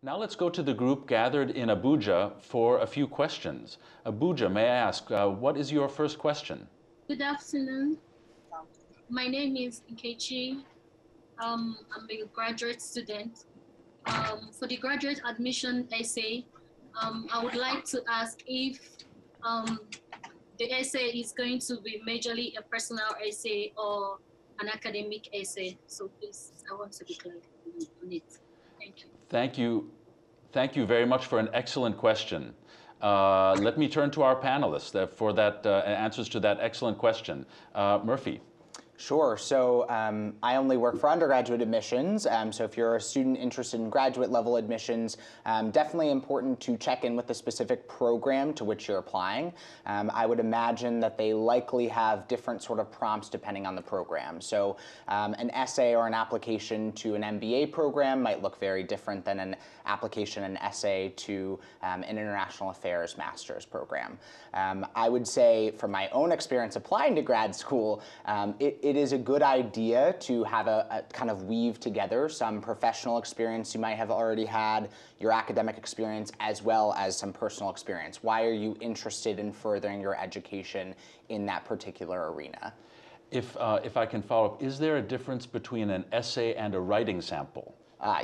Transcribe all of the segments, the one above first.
Now let's go to the group gathered in Abuja for a few questions. Abuja, may I ask, what is your first question? Good afternoon. My name is Nkechi. I'm a graduate student. For the graduate admission essay, I would like to ask if the essay is going to be majorly a personal essay or an academic essay. So please, I want to be clear on it. Thank you. Thank you. Thank you very much for an excellent question. Let me turn to our panelists for that answers to that excellent question. Murphy. Sure. So I only work for undergraduate admissions. So if you're a student interested in graduate level admissions, definitely important to check in with the specific program to which you're applying. I would imagine that they likely have different sort of prompts depending on the program. So an essay or an application to an MBA program might look very different than an application and essay to an international affairs master's program. I would say from my own experience applying to grad school, it is a good idea to have a kind of weave together some professional experience you might have already had, your academic experience, as well as some personal experience. Why are you interested in furthering your education in that particular arena? If I can follow up, is there a difference between an essay and a writing sample?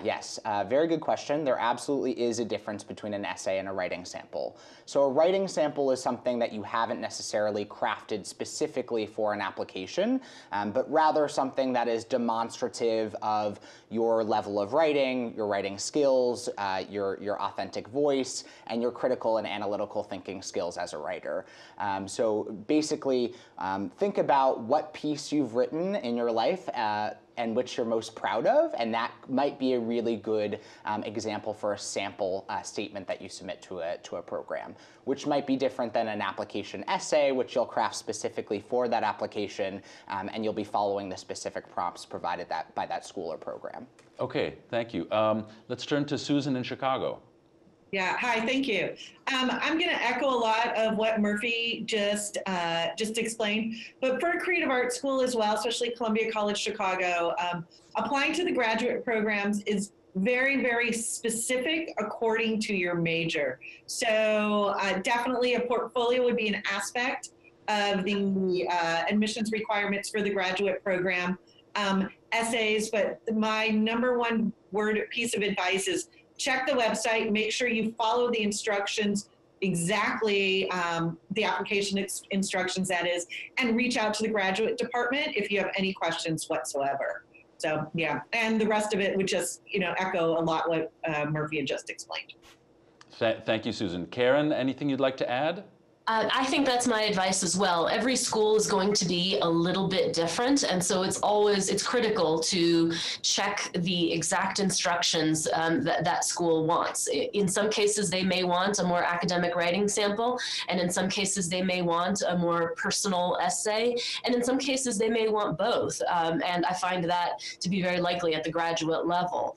Yes, very good question. There absolutely is a difference between an essay and a writing sample. So a writing sample is something that you haven't necessarily crafted specifically for an application, but rather something that is demonstrative of your level of writing, your writing skills, your authentic voice, and your critical and analytical thinking skills as a writer. So basically, think about what piece you've written in your life and which you're most proud of, and that might be a really good example for a sample statement that you submit to a program, which might be different than an application essay, which you'll craft specifically for that application, and you'll be following the specific prompts provided by that school or program. Okay, thank you. Let's turn to Susan in Chicago. Yeah, hi, thank you. I'm going to echo a lot of what Murphy just explained, but for a creative arts school as well, especially Columbia College Chicago, applying to the graduate programs is very, very specific according to your major. So definitely a portfolio would be an aspect of the admissions requirements for the graduate program. Essays, but my number one piece of advice is check the website, make sure you follow the instructions exactly, the application instructions that is, and reach out to the graduate department if you have any questions whatsoever. So yeah, and the rest of it would just echo a lot what Murphy had just explained. Thank you, Susan. Karen, anything you'd like to add? I think that's my advice as well. Every school is going to be a little bit different, and so it's critical to check the exact instructions that school wants. In some cases, they may want a more academic writing sample, and in some cases, they may want a more personal essay, and in some cases, they may want both. And I find that to be very likely at the graduate level.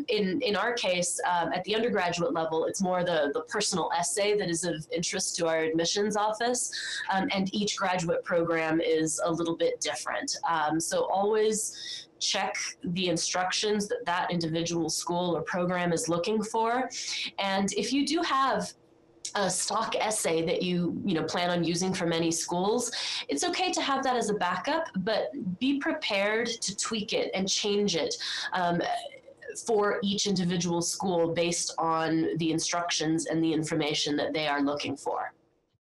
In our case, at the undergraduate level, it's more the personal essay that is of interest to our admissions office, and each graduate program is a little bit different. So always check the instructions that individual school or program is looking for. And if you do have a stock essay that you plan on using for many schools, it's okay to have that as a backup, but be prepared to tweak it and change it for each individual school based on the instructions and the information that they are looking for.